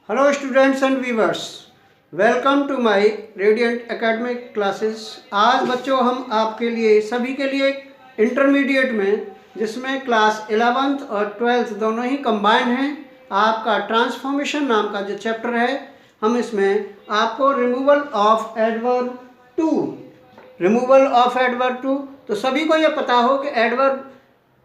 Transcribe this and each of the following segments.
Hello students and viewers, welcome to my radiant academic classes. आज बच्चों हम आपके लिए सभी के लिए इंटरमीडिएट में, जिसमें क्लास 11th और 12th दोनों ही कंबाइंड हैं, आपका ट्रांसफॉर्मेशन नाम का जो चैप्टर है, हम इसमें आपको रिमूवल ऑफ एडवर्ब टू, तो सभी को ये पता हो कि एडवर्ब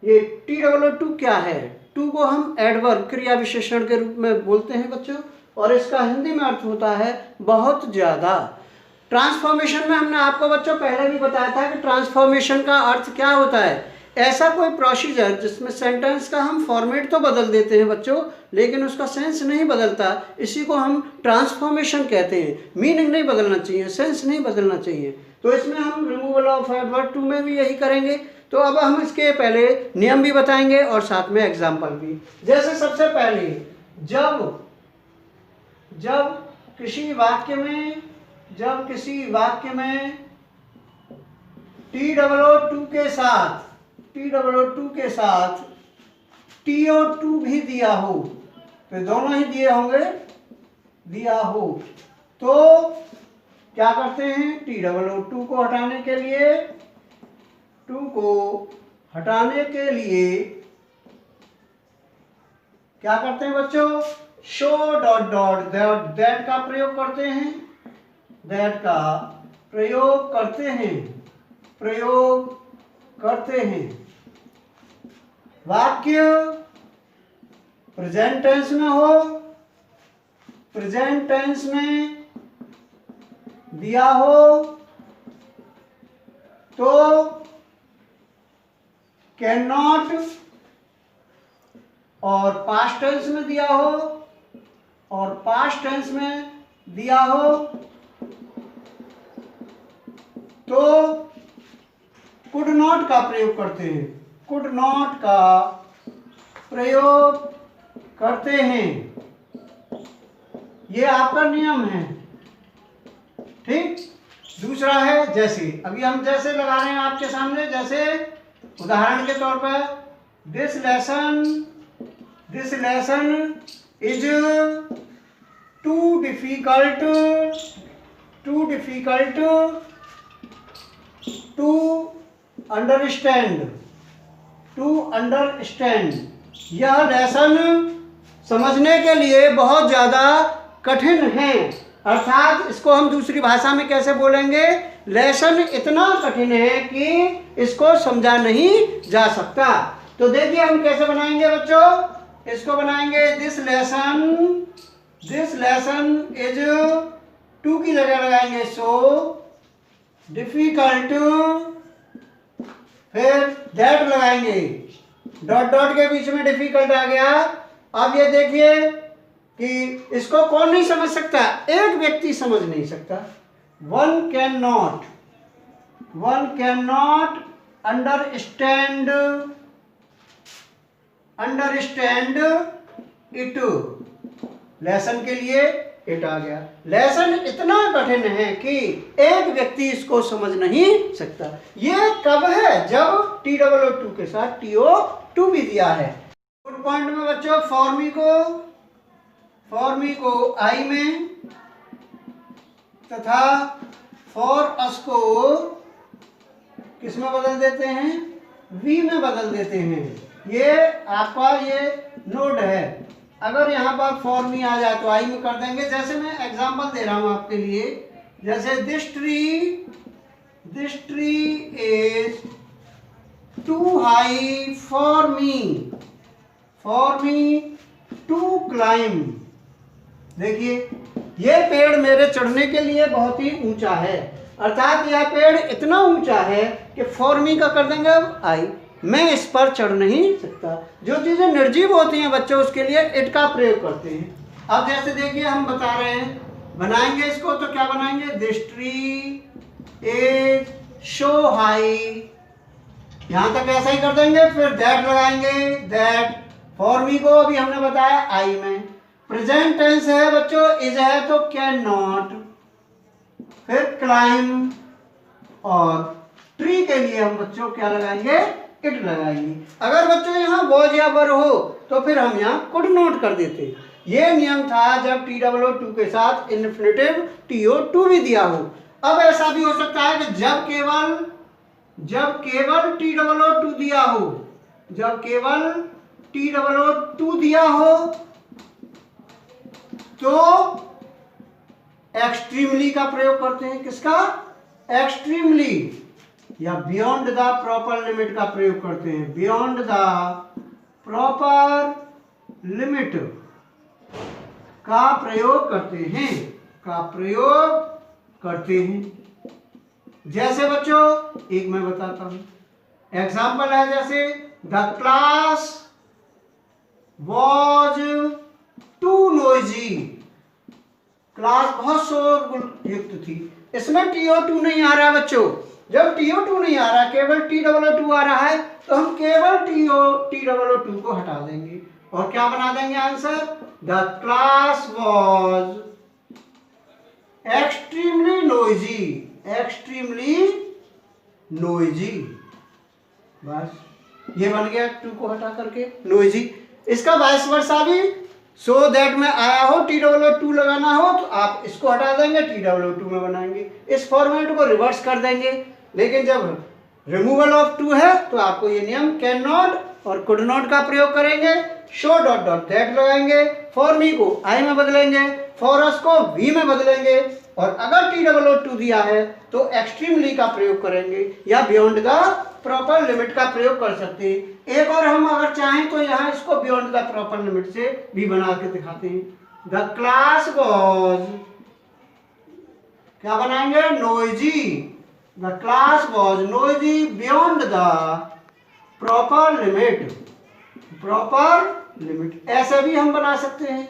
ये TWO2 क्या है। टू को हम एडवर्ब क्रिया विशेषण के रूप में बोलते हैं बच्चों, और इसका हिंदी में अर्थ होता है बहुत ज़्यादा। ट्रांसफॉर्मेशन में हमने आपको बच्चों पहले भी बताया था कि ट्रांसफॉर्मेशन का अर्थ क्या होता है। ऐसा कोई प्रोसीजर जिसमें सेंटेंस का हम फॉर्मेट तो बदल देते हैं बच्चों, लेकिन उसका सेंस नहीं बदलता, इसी को हम ट्रांसफॉर्मेशन कहते हैं। मीनिंग नहीं बदलना चाहिए, सेंस नहीं बदलना चाहिए। तो इसमें हम रिमूवल ऑफ एडवर्ब टू में भी यही करेंगे। तो अब हम इसके पहले नियम भी बताएंगे और साथ में एग्जाम्पल भी। जैसे सबसे पहले जब किसी वाक्य में TWO2 के साथ TO2 भी दिया हो, तो दोनों ही दिया हो, तो क्या करते हैं, TWO2 को हटाने के लिए क्या करते हैं बच्चों, शो दैट का प्रयोग करते हैं। वाक्य प्रेजेंट टेंस में दिया हो तो कैन नॉट, और पास्ट टेंस में दिया हो तो कुड नॉट का प्रयोग करते हैं। ये आपका नियम है, ठीक। दूसरा है, जैसे अभी हम जैसे लगा रहे हैं आपके सामने, जैसे उदाहरण के तौर पर, this lesson is too difficult to understand. यह लेसन समझने के लिए बहुत ज़्यादा कठिन है। अर्थात इसको हम दूसरी भाषा में कैसे बोलेंगे, लेसन इतना कठिन है कि इसको समझा नहीं जा सकता। तो देखिए हम कैसे बनाएंगे बच्चों, इसको बनाएंगे दिस लेसन इज, टू की जगह लगाएंगे सो डिफिकल्ट, फिर दैट लगाएंगे, डॉट के बीच में डिफिकल्ट आ गया। अब ये देखिए कि इसको कौन नहीं समझ सकता, एक व्यक्ति समझ नहीं सकता। One can not understand it. Lesson के लिए इट आ गया। लेसन इतना कठिन है कि एक व्यक्ति इसको समझ नहीं सकता। ये कब है, जब TWO2 के साथ TO2 भी दिया है। गुड पॉइंट में बच्चों, फॉर मी को आई में तथा फॉर अस को किस में बदल देते हैं, वी में बदल देते हैं। ये आपका ये नोट है। अगर यहाँ पर फॉर मी आ जाए तो आई में कर देंगे। जैसे मैं एग्जांपल दे रहा हूँ आपके लिए, जैसे this tree is too high for me to climb. देखिए ये पेड़ मेरे चढ़ने के लिए बहुत ही ऊंचा है। अर्थात यह पेड़ इतना ऊंचा है कि फॉर मी का कर देंगे अब आई, मैं इस पर चढ़ नहीं सकता। जो चीज़ें निर्जीव होती हैं बच्चों, उसके लिए इट का प्रयोग करते हैं। अब जैसे देखिए हम बता रहे हैं, बनाएंगे इसको तो क्या बनाएंगे, this tree is so high, यहां तक ऐसा ही कर देंगे। फिर दैट लगाएंगे, दैट फॉर मी को अभी हमने बताया आई में। प्रेजेंट टेंस है बच्चों, इज है तो कैन नॉट, फिर क्लाइम, और ट्री के लिए हम बच्चों क्या लगाएंगे, इट लगाएंगे। अगर बच्चों यहाँ वॉज या वर हो तो फिर हम यहाँ कुड नॉट कर देते। ये नियम था जब TOO2 के साथ इन्फिनेटिव TO2 भी दिया हो। अब ऐसा भी हो सकता है कि जब केवल TOO2 दिया हो, जब केवल TOO2 दिया हो तो एक्सट्रीमली का प्रयोग करते हैं। किसका? एक्सट्रीमली या बियॉन्ड द प्रॉपर लिमिट का प्रयोग करते हैं। बियॉन्ड द प्रॉपर लिमिट का प्रयोग करते हैं। जैसे बच्चों एक मैं बताता हूं, एग्जाम्पल है जैसे the class was too noisy, class बहुत शोर युक्त थी। इसमें TO2 नहीं आ रहा बच्चों। जब TO2 नहीं आ रहा, केवल TOO2 आ रहा है, तो हम केवल TOO2 को हटा देंगे और क्या बना देंगे answer? The class was extremely noisy. बस ये बन गया 2 को हटा करके नोइजी। इसका वाइस वर्सा भी, सो दैट में आया हो TOO2 लगाना हो तो आप इसको हटा देंगे, TOO2 में बनाएंगे। इस फॉर्मेट को रिवर्स कर देंगे। लेकिन जब रिमूवल ऑफ 2 है तो आपको ये नियम कैन नॉट और कुड नॉट का प्रयोग करेंगे। शो डॉट डॉट दैट लगाएंगे, फॉर मी को आई में बदलेंगे, फॉर अस को वी में बदलेंगे, और अगर TOO2 दिया है तो एक्सट्रीमली का प्रयोग करेंगे या बियॉन्ड द प्रॉपर लिमिट का प्रयोग कर सकते हैं। एक और हम अगर चाहें तो यहाँ इसको बियॉन्ड द प्रॉपर लिमिट से भी बना के दिखाते हैं। द क्लास वॉज, क्या बनाएंगे? Noisy. The class was noisy beyond the proper limit. ऐसे भी हम बना सकते हैं,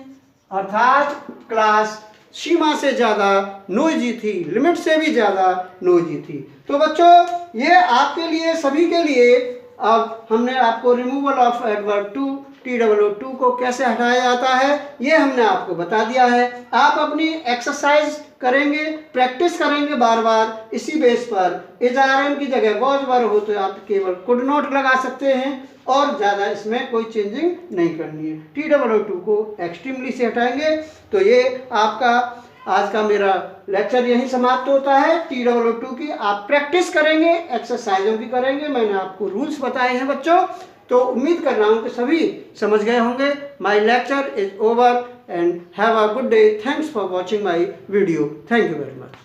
अर्थात क्लास सीमा से ज्यादा नोइजी थी, लिमिट से भी ज्यादा नोइजी थी। तो बच्चों ये आपके लिए, सभी के लिए, अब हमने आपको removal of adverb to TOO2 को कैसे हटाया जाता है ये हमने आपको बता दिया है। आप अपनी एक्सरसाइज करेंगे, प्रैक्टिस करेंगे बार बार इसी बेस पर। इज़ की जगह वॉज वर हो तो आप केवल कुड नॉट लगा सकते हैं और ज़्यादा इसमें कोई चेंजिंग नहीं करनी है। TOO2 को एक्सट्रीमली से हटाएंगे। तो ये आपका आज का मेरा लेक्चर यहीं समाप्त होता है। TOO2 की आप प्रैक्टिस करेंगे, एक्सरसाइजों भी करेंगे। मैंने आपको रूल्स बताए हैं बच्चों, तो उम्मीद कर रहा हूँ कि सभी समझ गए होंगे। My lecture is over and have a good day. Thanks for watching my video. Thank you very much.